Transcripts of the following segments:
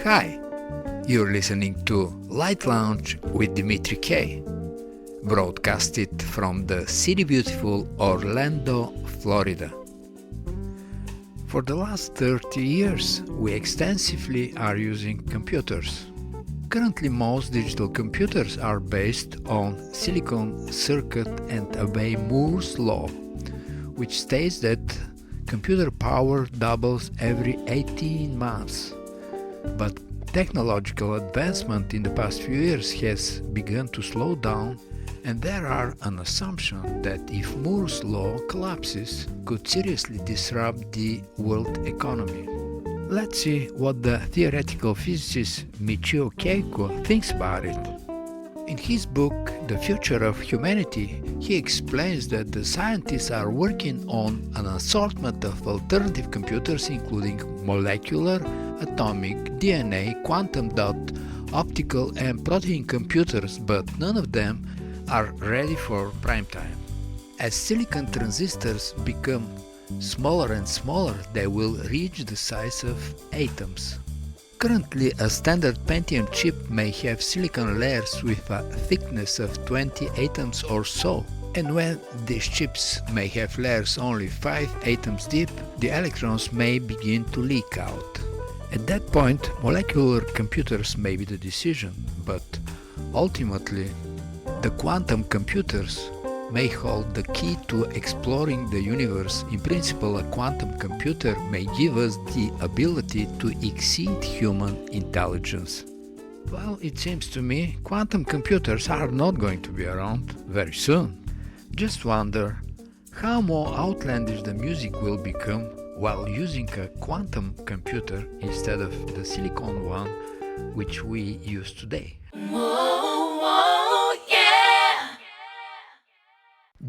Hi, you're listening to Light Lounge with Dimitri K, broadcasted from the city beautiful Orlando, Florida. For the last 30 years, we extensively are using computers. Currently, most digital computers are based on silicon circuit and obey Moore's law, which states that computer power doubles every 18 months. But technological advancement in the past few years has begun to slow down, and there are an assumption that if Moore's law collapses, could seriously disrupt the world economy. Let's see what the theoretical physicist Michio Keiko thinks about it. In his book, The Future of Humanity, he explains that the scientists are working on an assortment of alternative computers including molecular, atomic, DNA, quantum dot, optical and protein computers, but none of them are ready for prime time. As silicon transistors become smaller and smaller, they will reach the size of atoms. Currently, a standard Pentium chip may have silicon layers with a thickness of 20 atoms or so. And when these chips may have layers only 5 atoms deep, the electrons may begin to leak out. At that point, molecular computers may be the decision, but ultimately, the quantum computers may hold the key to exploring the universe. In principle, a quantum computer may give us the ability to exceed human intelligence. Well, it seems to me quantum computers are not going to be around very soon. Just wonder how more outlandish the music will become while using a quantum computer instead of the silicon one which we use today.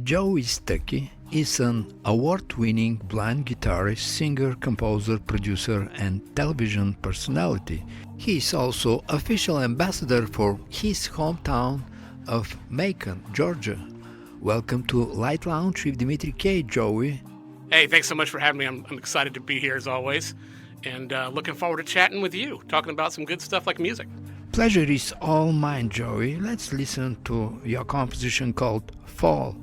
Joey Stuckey is an award-winning blind guitarist, singer, composer, producer, and television personality. He is also official ambassador for his hometown of Macon, Georgia. Welcome to Light Lounge with Dimitri K, Joey. Hey, thanks so much for having me. I'm excited to be here as always, and looking forward to chatting with you, talking about some good stuff like music. Pleasure is all mine, Joey. Let's listen to your composition called Fall.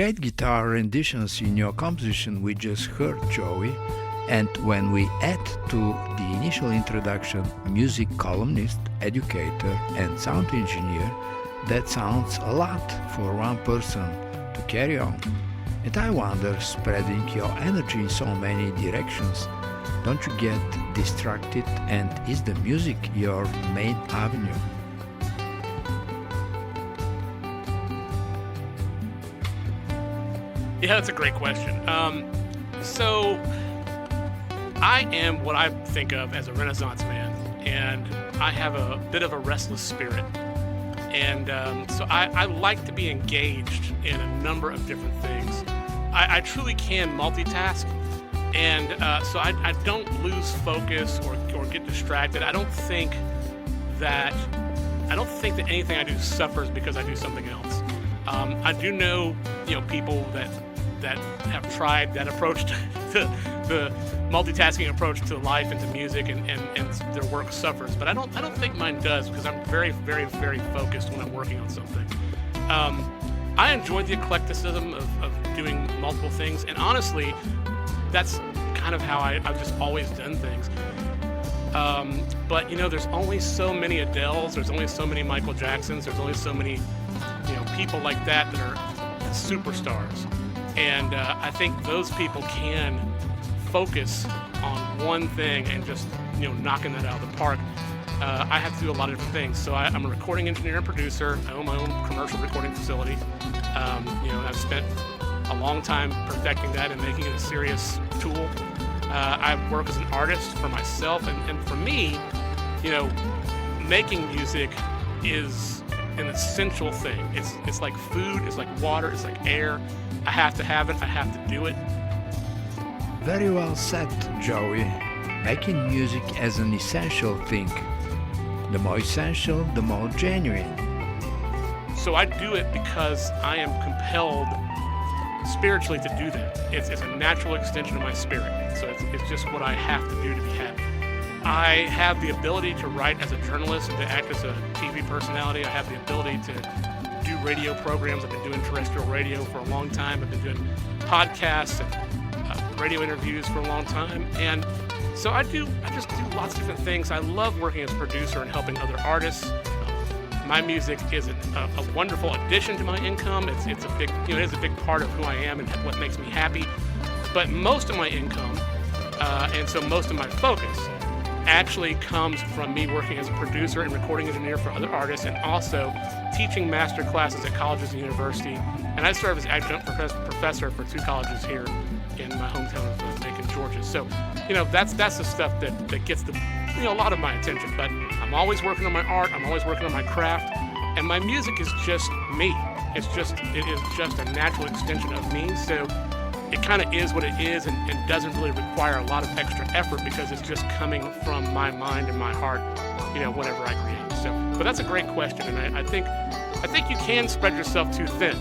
great guitar renditions in your composition we just heard, Joey. And when we add to the initial introduction music columnist, educator and sound engineer, that sounds a lot for one person to carry on. And I wonder, spreading your energy in so many directions, don't you get distracted, and is the music your main avenue? Yeah, that's a great question. So I am what I think of as a Renaissance man, and I have a bit of a restless spirit. And so I like to be engaged in a number of different things. I truly can multitask, and so I don't lose focus or get distracted. I don't think that anything I do suffers because I do something else. I do know, people that have tried that approach to the multitasking approach to life and to music, and their work suffers. But I don't think mine does, because I'm very, very, very focused when I'm working on something. I enjoy the eclecticism of doing multiple things, and honestly, that's kind of how I've just always done things. But there's only so many Adeles, there's only so many Michael Jacksons, there's only so many people like that are superstars. And I think those people can focus on one thing and just knocking that out of the park. I have to do a lot of different things. So I'm a recording engineer and producer. I own my own commercial recording facility. I've spent a long time perfecting that and making it a serious tool. I work as an artist for myself, and for me, making music is an essential thing. It's like food, it's like water, it's like air. I have to have it, I have to do it. Very well said, Joey. Making music as an essential thing. The more essential, the more genuine. So I do it because I am compelled spiritually to do that. It's a natural extension of my spirit. So it's just what I have to do to be happy. I have the ability to write as a journalist and to act as a TV personality. I have the ability to do radio programs. I've been doing terrestrial radio for a long time. I've been doing podcasts and radio interviews for a long time. And so I just do lots of different things. I love working as a producer and helping other artists. My music is a wonderful addition to my income. It's a big, it is a big part of who I am and what makes me happy. But most of my income, and so most of my focus, actually comes from me working as a producer and recording engineer for other artists, and also teaching master classes at colleges and university. And I serve as adjunct professor for 2 colleges here in my hometown of Macon, Georgia. So, that's the stuff that gets a lot of my attention. But I'm always working on my art. I'm always working on my craft, and my music is just me. It is just a natural extension of me. So it kind of is what it is, and doesn't really require a lot of extra effort, because it's just coming from my mind and my heart, whenever I create. So, but that's a great question, and I think you can spread yourself too thin.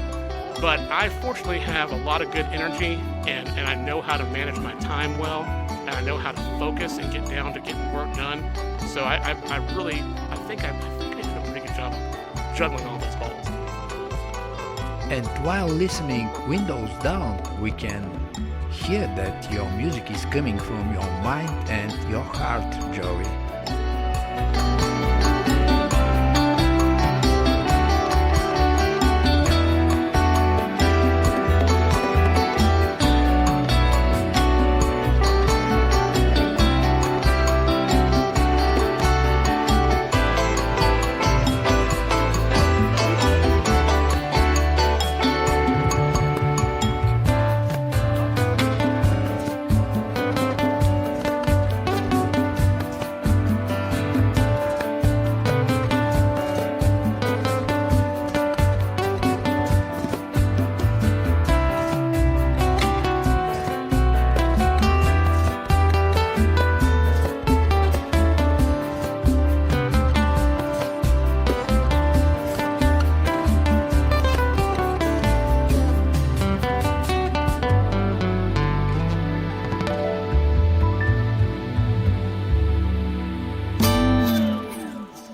But I fortunately have a lot of good energy, and I know how to manage my time well, and I know how to focus and get down to getting work done. So I think I did a pretty good job of juggling all those balls. And while listening windows down, we can hear that your music is coming from your mind and your heart, Joey.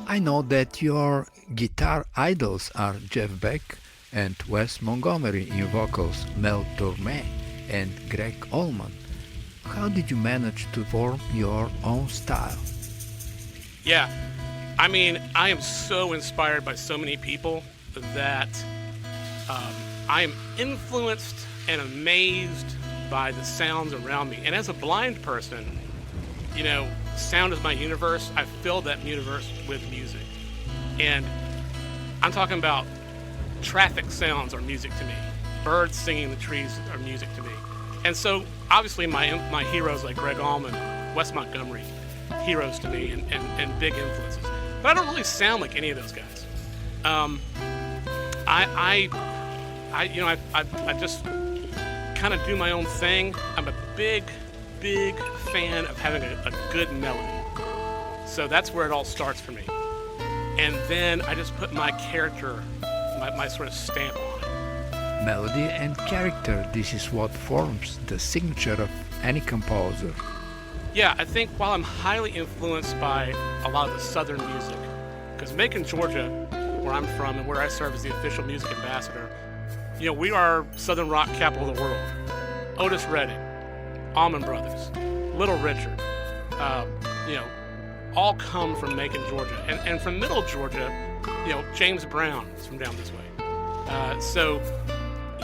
I know that your guitar idols are Jeff Beck and Wes Montgomery in vocals, Mel Torme and Greg Allman. How did you manage to form your own style? Yeah, I mean, I am so inspired by so many people that I am influenced and amazed by the sounds around me. And as a blind person, you know, sound is my universe. I fill that universe with music. And I'm talking about traffic sounds are music to me. Birds singing in the trees are music to me. And so, obviously, my heroes like Greg Allman, Wes Montgomery, heroes to me and big influences. But I don't really sound like any of those guys. I just kind of do my own thing. I'm a big fan of having a good melody. So that's where it all starts for me. And then I just put my character, my sort of stamp on it. Melody and character, this is what forms the signature of any composer. Yeah, I think while I'm highly influenced by a lot of the Southern music, because Macon, Georgia, where I'm from and where I serve as the official music ambassador, you know, we are Southern rock capital of the world. Otis Redding, Allman Brothers, Little Richard, you know, all come from Macon, Georgia. And from Middle Georgia, you know, James Brown is from down this way. So,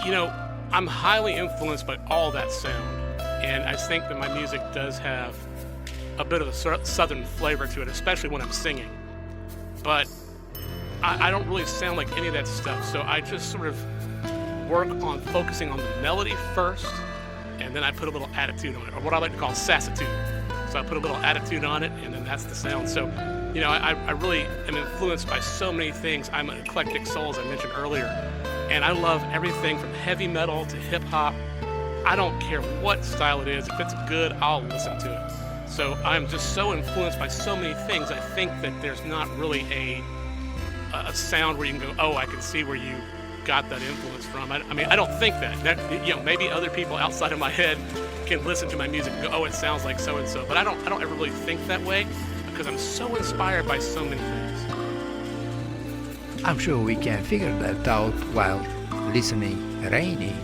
you know, I'm highly influenced by all that sound. And I think that my music does have a bit of a Southern flavor to it, especially when I'm singing. But I don't really sound like any of that stuff. So I just sort of work on focusing on the melody first, and then I put a little attitude on it, or what I like to call sassitude. So I put a little attitude on it, and then that's the sound. So, you know, I really am influenced by so many things. I'm an eclectic soul, as I mentioned earlier, and I love everything from heavy metal to hip hop. I don't care what style it is. If it's good, I'll listen to it. So I'm just so influenced by so many things. I think that there's not really a sound where you can go, oh, I can see where you got that influence from. I mean, I don't think that, you know, maybe other people outside of my head can listen to my music and go, oh, it sounds like so and so. But I don't ever really think that way because I'm so inspired by so many things. I'm sure we can figure that out while listening Raining.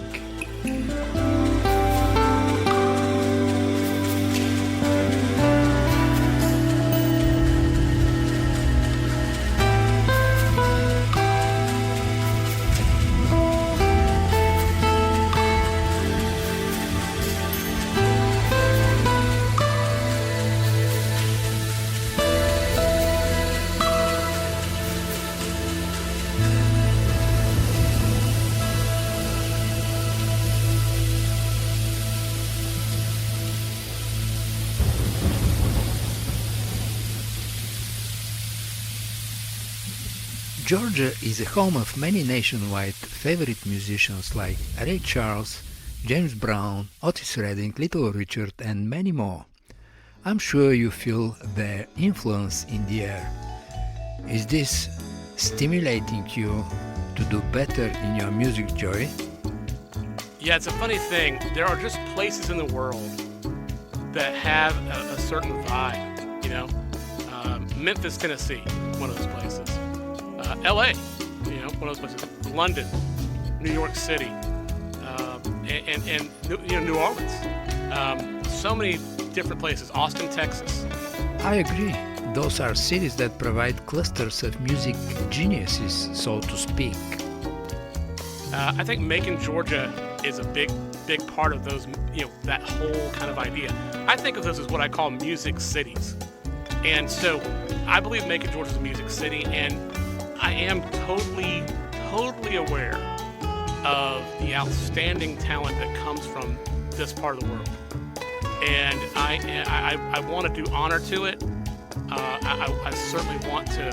Georgia is a home of many nationwide favorite musicians like Ray Charles, James Brown, Otis Redding, Little Richard and many more. I'm sure you feel their influence in the air. Is this stimulating you to do better in your music, Joey? Yeah, it's a funny thing. There are just places in the world that have a certain vibe, you know. Memphis, Tennessee, one of those places. LA, you know, one of those places. London, New York City, and you know, New Orleans. So many different places. Austin, Texas. I agree. Those are cities that provide clusters of music geniuses, so to speak. I think Macon, Georgia is a big part of those, you know, that whole kind of idea. I think of those as what I call music cities. And so I believe Macon, Georgia is a music city, and I am totally aware of the outstanding talent that comes from this part of the world. And I want to do honor to it. I certainly want to,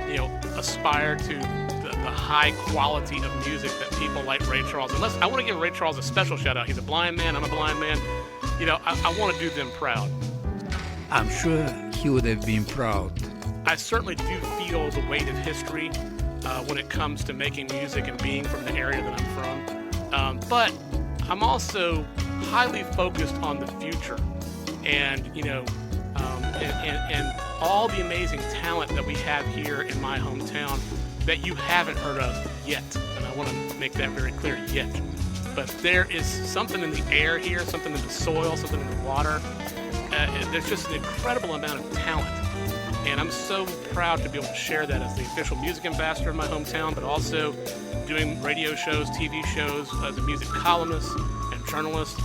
you know, aspire to the high quality of music that people like Ray Charles. Unless I want to give Ray Charles a special shout out. He's a blind man. I'm a blind man. You know, I want to do them proud. I'm sure he would have been proud. I certainly do feel the weight of history when it comes to making music and being from the area that I'm from. But I'm also highly focused on the future, and you know, and all the amazing talent that we have here in my hometown that you haven't heard of yet. And I want to make that very clear yet. But there is something in the air here, something in the soil, something in the water. There's just an incredible amount of talent. And I'm so proud to be able to share that as the official music ambassador of my hometown, but also doing radio shows, TV shows, as a music columnist and journalist.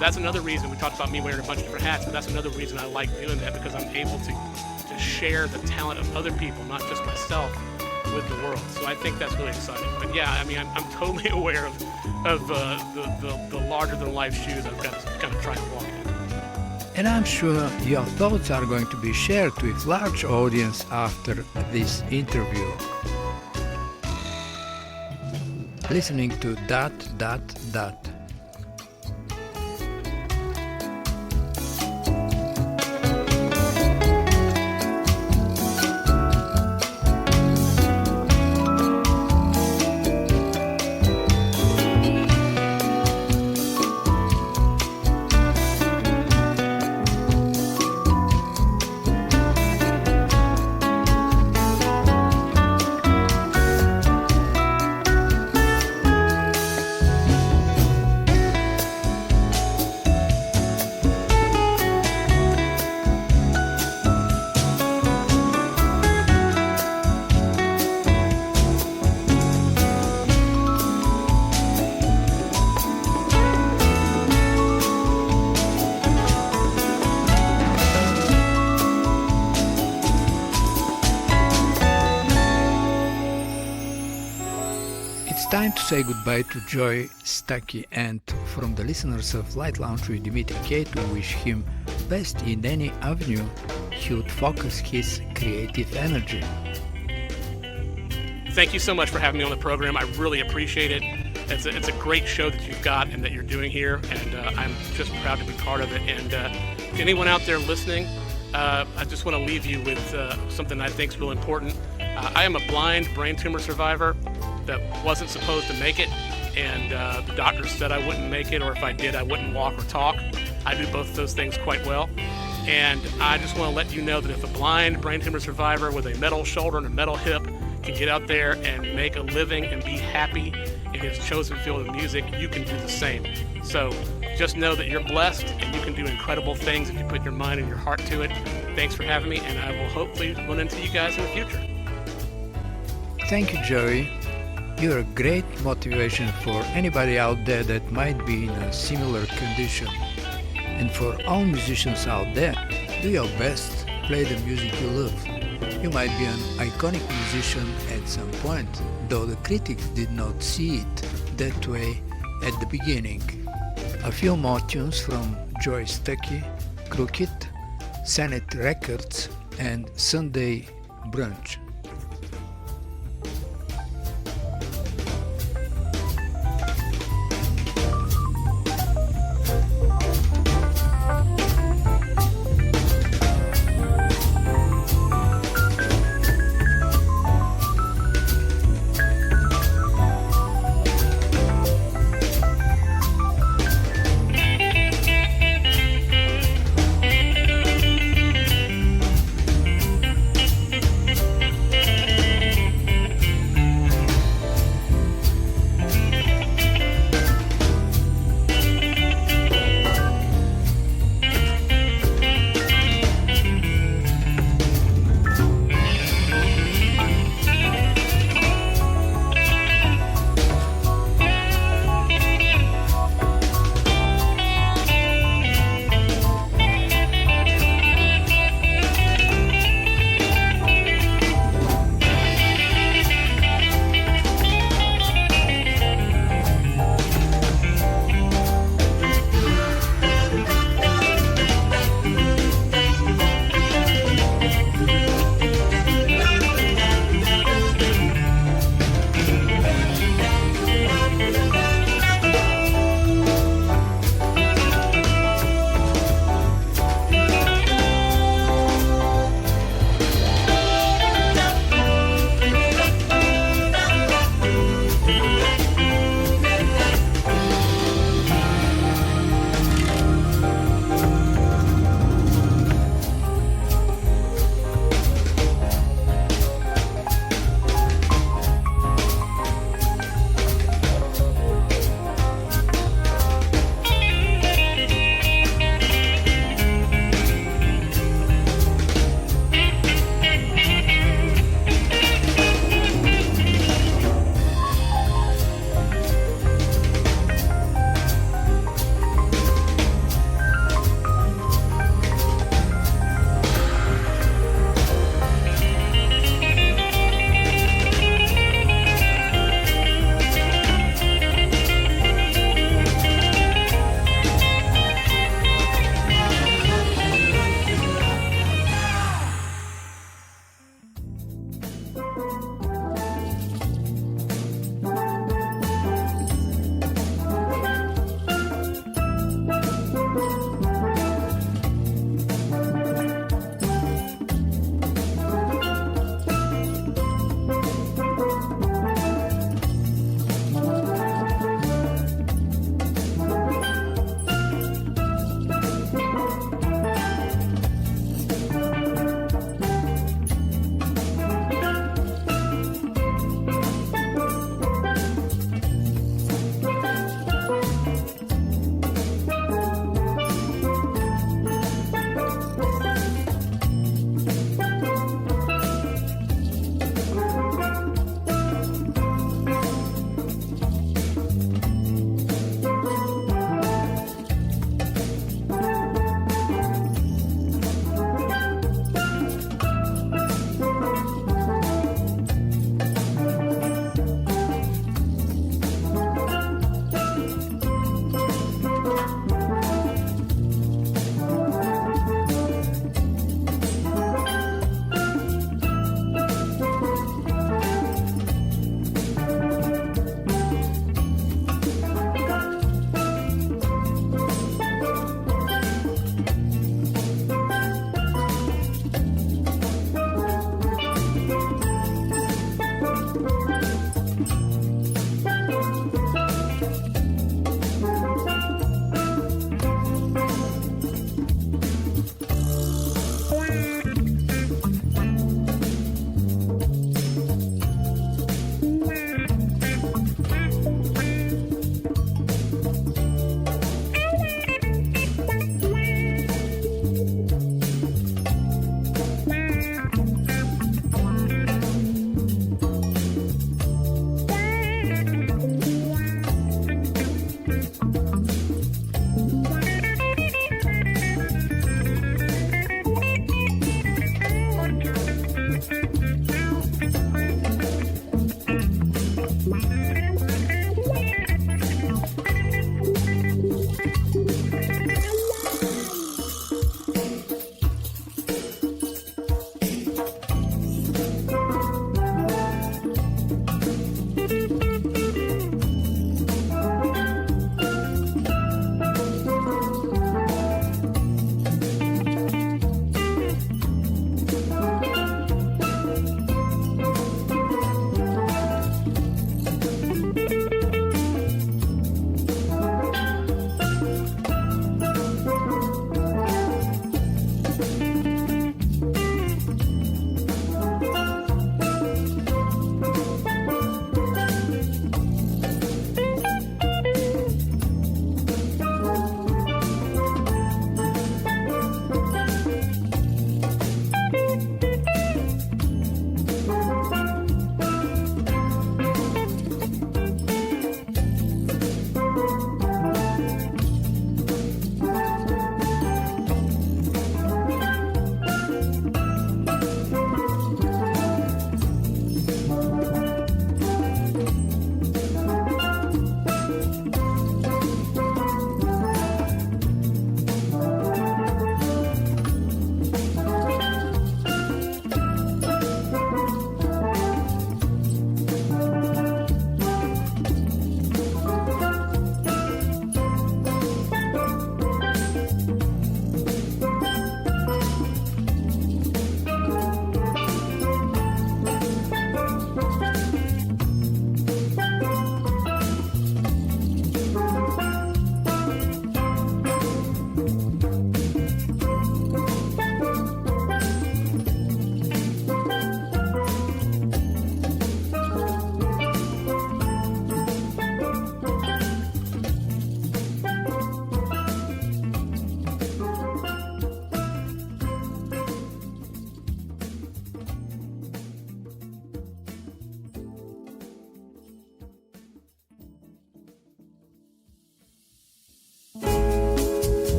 That's another reason, we talked about me wearing a bunch of different hats, but that's another reason I like doing that, because I'm able to share the talent of other people, not just myself, with the world. So I think that's really exciting. But yeah, I mean, I'm totally aware of the larger-than-life shoes I've got to kind of try and walk in. And I'm sure your thoughts are going to be shared with large audience after this interview. Listening to ... Time to say goodbye to Joy Stuckey, and from the listeners of Light Lounge with Dimitri K, to wish him best in any avenue he would focus his creative energy. Thank you so much for having me on the program. I really appreciate it. It's a great show that you've got and that you're doing here, and I'm just proud to be part of it. And to anyone out there listening, I just want to leave you with something I think is real important. I am a blind brain tumor survivor that wasn't supposed to make it, and the doctors said I wouldn't make it, or if I did, I wouldn't walk or talk. I do both of those things quite well, and I just want to let you know that if a blind brain tumor survivor with a metal shoulder and a metal hip can get out there and make a living and be happy in his chosen field of music, you can do the same. So just know that you're blessed and you can do incredible things if you put your mind and your heart to it. Thanks for having me, and I will hopefully run into you guys in the future. Thank you, Joey. You're a great motivation for anybody out there that might be in a similar condition. And for all musicians out there, do your best, play the music you love. You might be an iconic musician at some point, though the critics did not see it that way at the beginning. A few more tunes from Joy Stuckey, Crooked, Senate Records, and Sunday Brunch.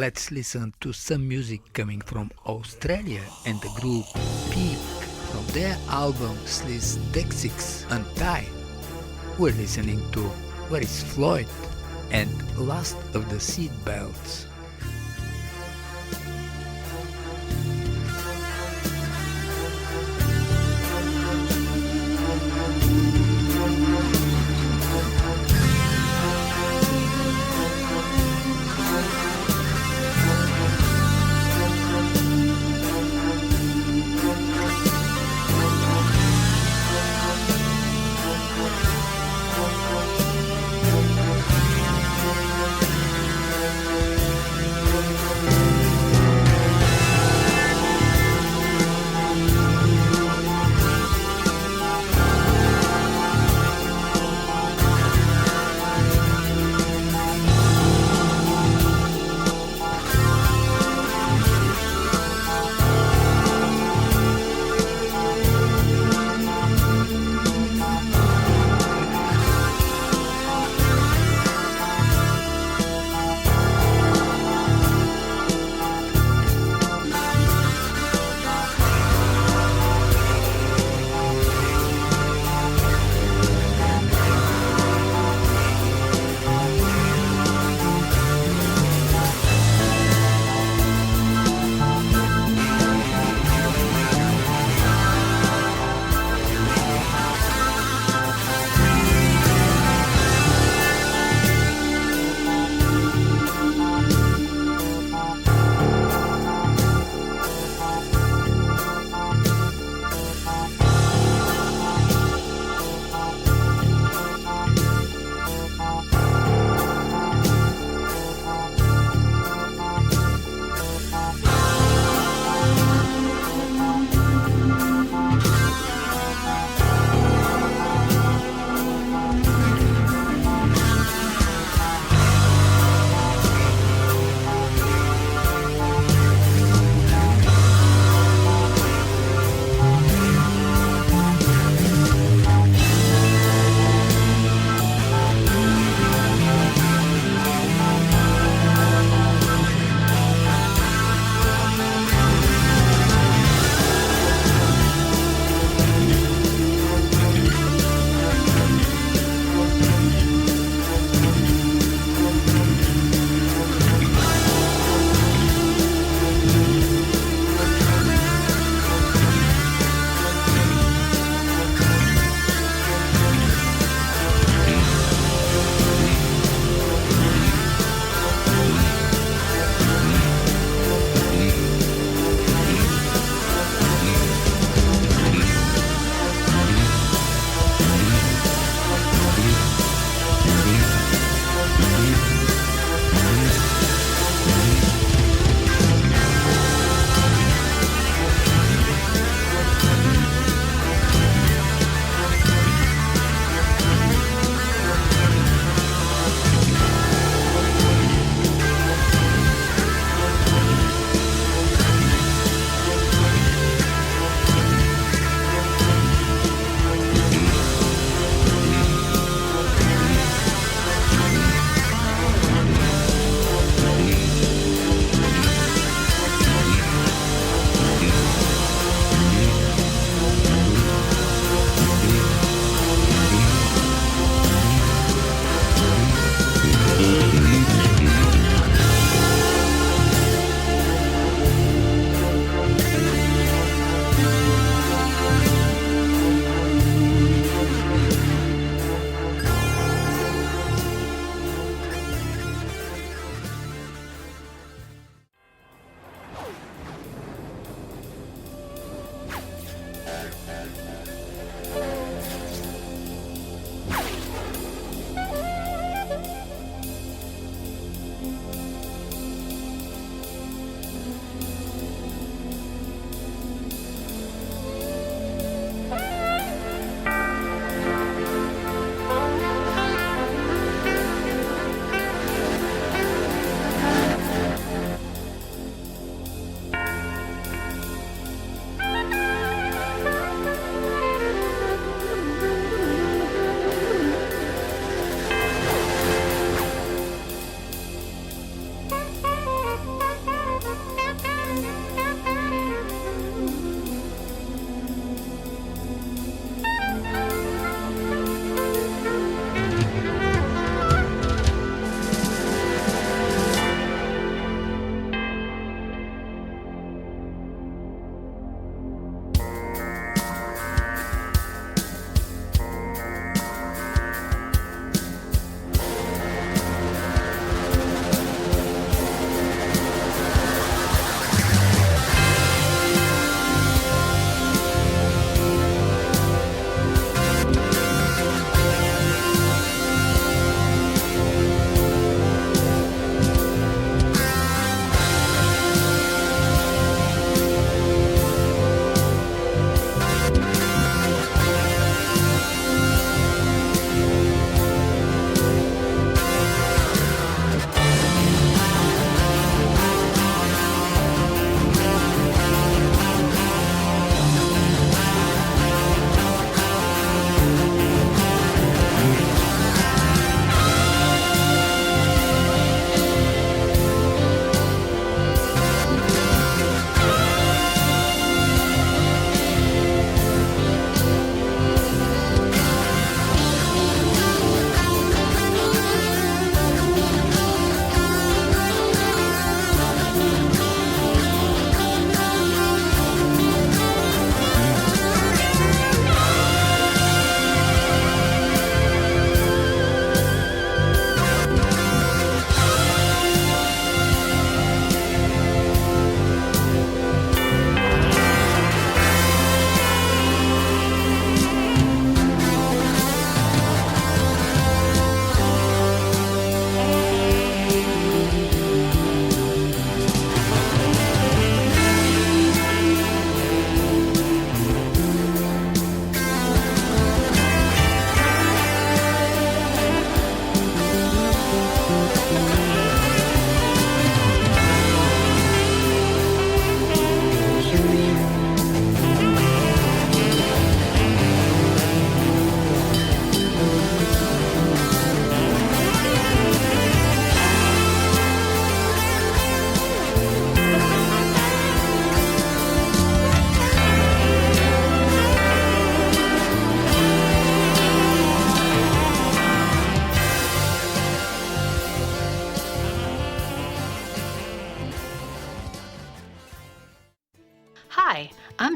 let's listen to some music coming from Australia and the group Peak from their album Sleaze Dexix Untie. We're listening to Where is Floyd and Last of the Seatbelts.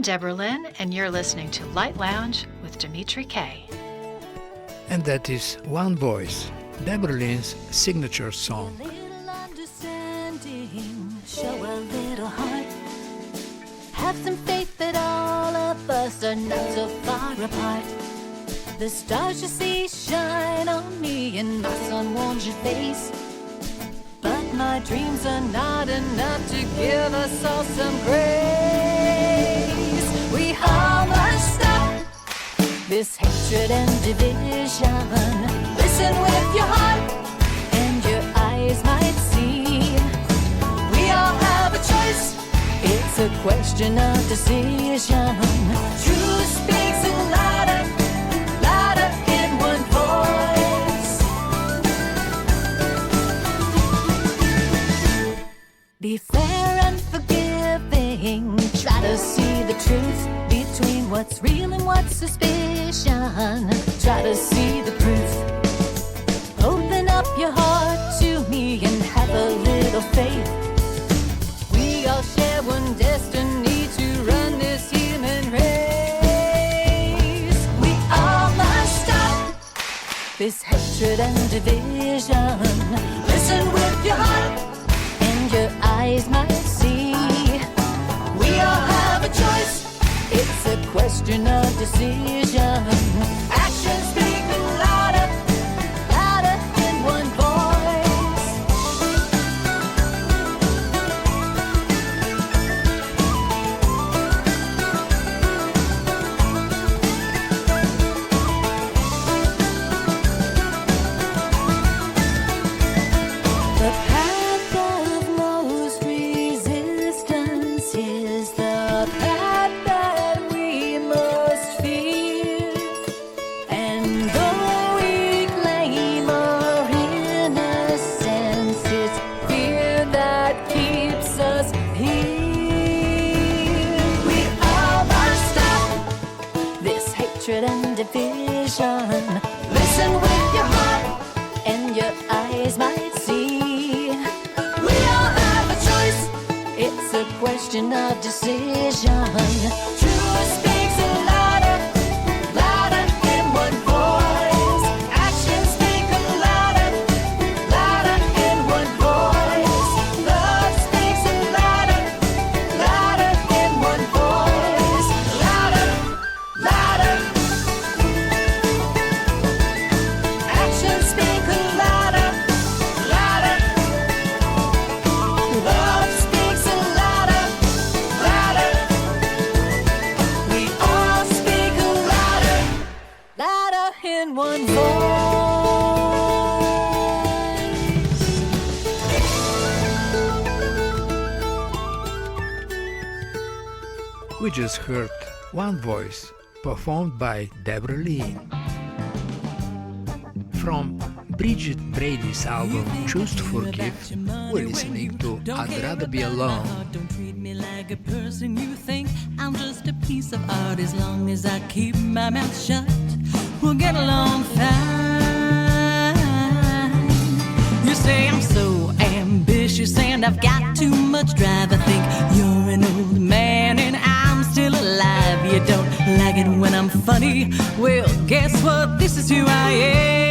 Debra Lynn, and you're listening to Light Lounge with Dimitri K. And that is One Voice, Debra Lynn's signature song. A little understanding, show a little heart. Have some faith that all of us are not so far apart. The stars you see shine on me and my sun warms your face. But my dreams are not enough to give us all some grace. We all must stop this hatred and division. Listen with your heart and your eyes might see. We all have a choice, it's a question of decision. Truth speaks louder, louder in one voice. Be fair and forgiving, try to see the truth between what's real and what's suspicion. Try to see the proof. Open up your heart to me and have a little faith. We all share one destiny to run this human race. We all must stop this hatred and division. Listen with your heart and your eyes might see. We all have a choice, it's a question of decision. Actions speak louder, louder in one voice. The path of most resistance is the path that we must fear. And though we claim our innocence, it's fear that keeps us here. We all must stop this hatred and division. Listen with your heart and your eyes might see. We all have a choice, it's a question of decision. Truth speaks louder, louder in one voice. Actions speak louder, louder in one voice. Love speaks louder, louder in one voice. Louder, louder. Actions speak louder, louder. Love speaks louder, louder. We all speak louder, louder in one voice. We just heard One Voice, performed by Debra Lynn. From Bridget Brady's album Choose to Forgive, we're listening to I'd Rather Be Alone. Don't treat me like a person you think. I'm just a piece of art. As long as I keep my mouth shut, we'll get along fine. You say I'm so ambitious and I've got too much drive. I think you're an old man and I'm still alive. You don't like it when I'm funny? Well, guess what? This is who I am.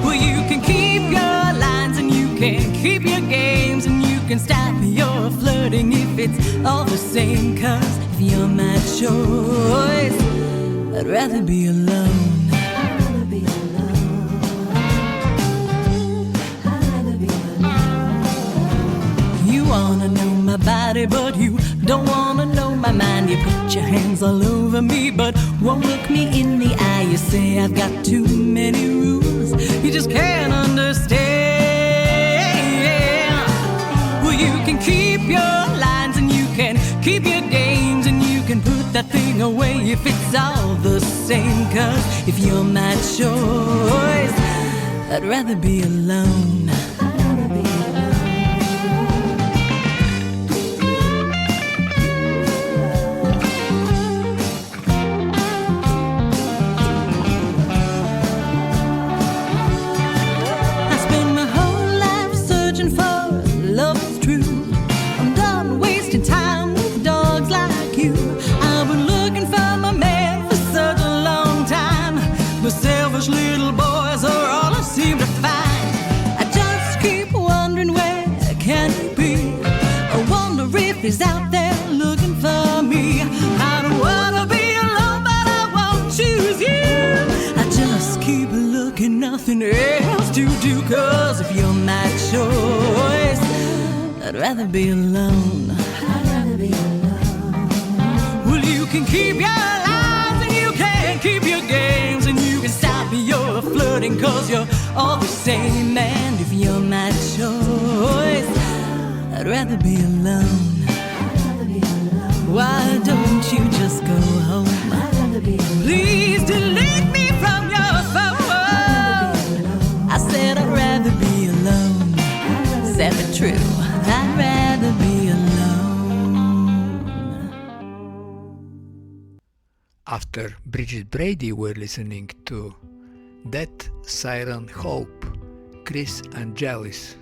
Well, you can keep your lines and you can keep your games and you can stop your flirting if it's all the same. 'Cause if you're my choice, I'd rather be alone. I'd rather be alone. I'd rather be alone. You wanna know my body, but you don't wanna know my mind. You put your hands all over me, but won't look me in the eye. You say I've got too many rules, you just can't understand. Well, you can keep your lines and you can keep your games and you can put that thing away if it's all the same. 'Cause if you're my choice, I'd rather be alone. I'd rather be alone. I spent my whole life searching for love that's true. I'm done wasting time with I'd rather be alone. I'd rather be alone. Well, you can keep your lies and you can keep your games, and you can stop your flirting 'cause you're all the same. And if you're my choice, I'd rather be alone. Why don't you just go home? Please delete me from your phone. I said I'd rather be alone. Said the truth, I'd rather be alone. After Bridget Brady, we're listening to That Siren Hope, Kris Angelis.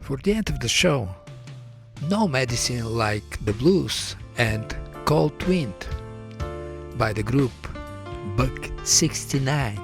For the end of the show, No Medicine Like the Blues and Cold Wind by the group Buck 69.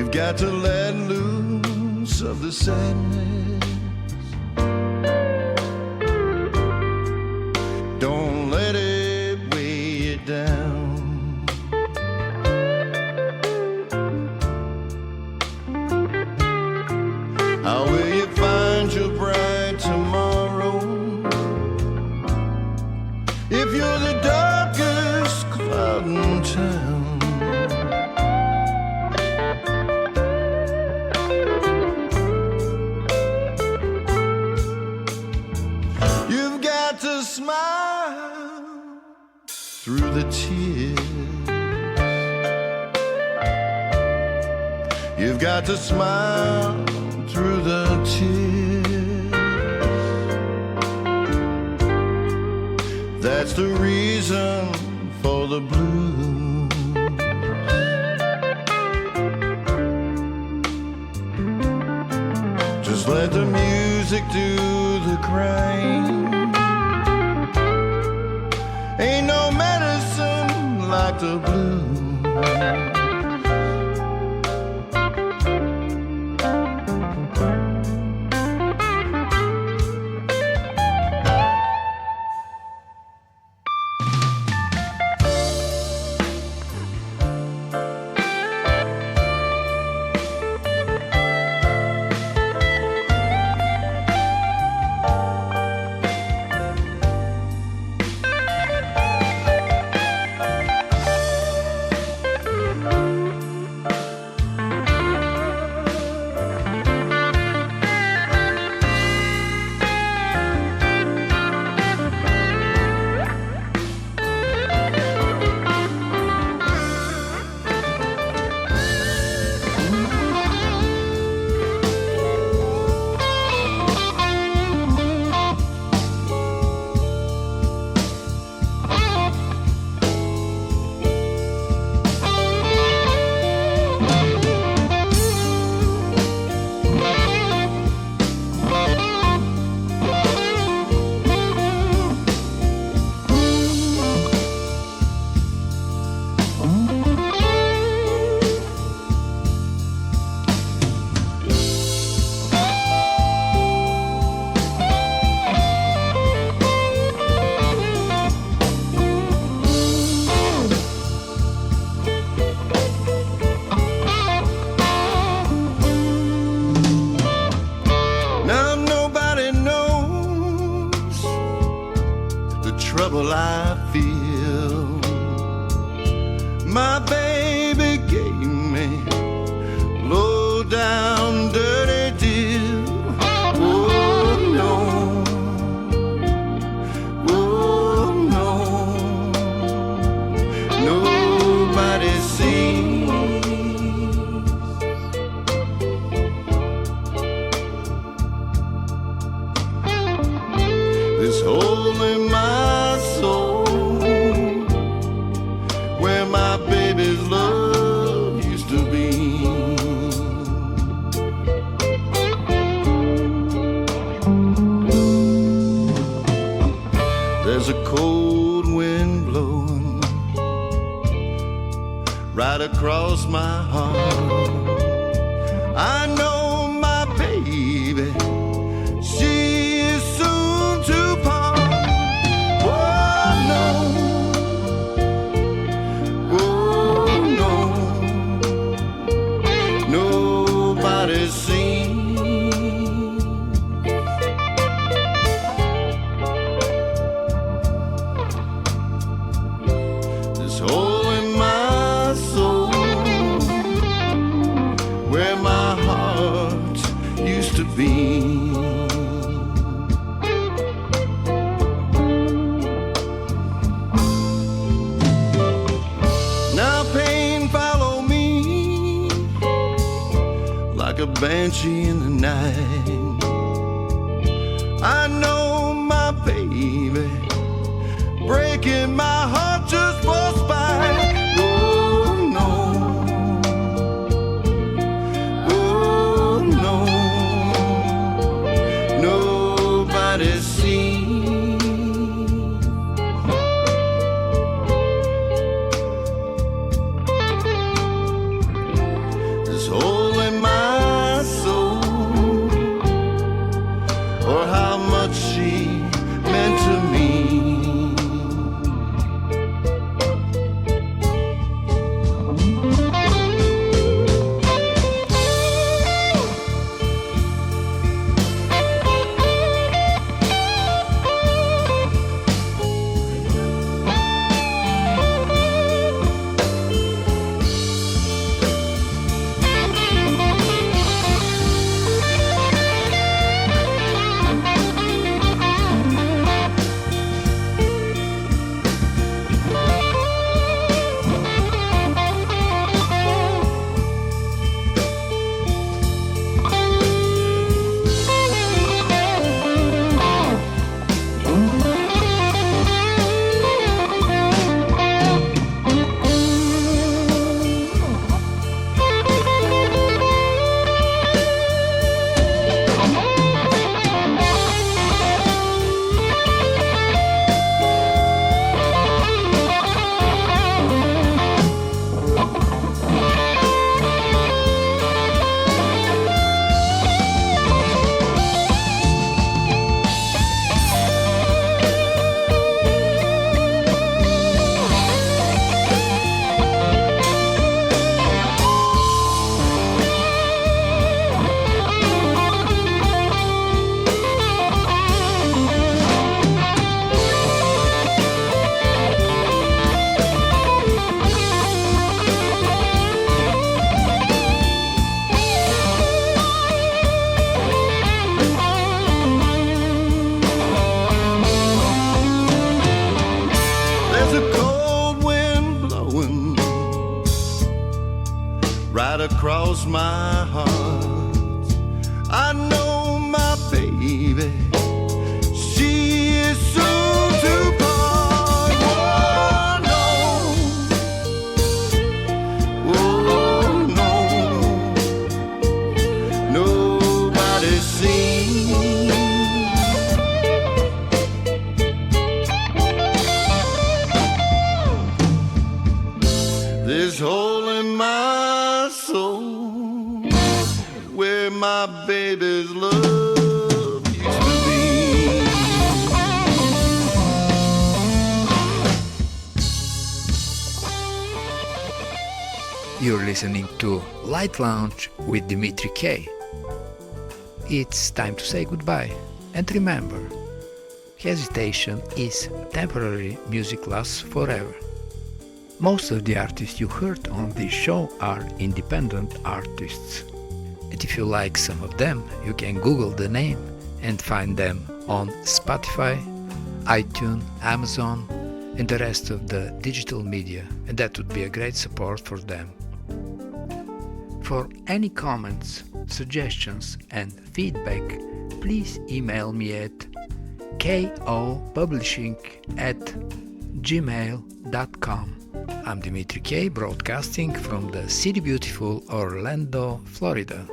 You've got to let loose of the sadness. Don't let it weigh you down. How will you find your bright tomorrow if you're the darkest cloud in town? You've got to smile through the tears. You've got to smile through the tears. That's the reason for the blues. Just let the music do the crying. Ain't no medicine like the blues. Trouble I feel, my baby gave me low down dirty deal. Oh no, oh no, nobody sees this hole in my soul, where my baby's love used to be. There's a cold wind blowing right across my heart. I know my baby, she is soon to part. Like a banshee in the night, I know my baby breaking my heart just for spite. Oh no, oh no, nobody sees this whole right across my heart. I know my baby, she is soon to part. Oh no, nobody seen. This hole in my soul where my baby's love used to be. You're listening to Light Lounge with Dimitri K. It's time to say goodbye. And remember, hesitation is temporary, music lasts forever. Most of the artists you heard on this show are independent artists. And if you like some of them, you can Google the name and find them on Spotify, iTunes, Amazon, and the rest of the digital media, and that would be a great support for them. For any comments, suggestions, and feedback, please email me at kopublishing@gmail.com. I'm Dimitri K, broadcasting from the city beautiful Orlando, Florida.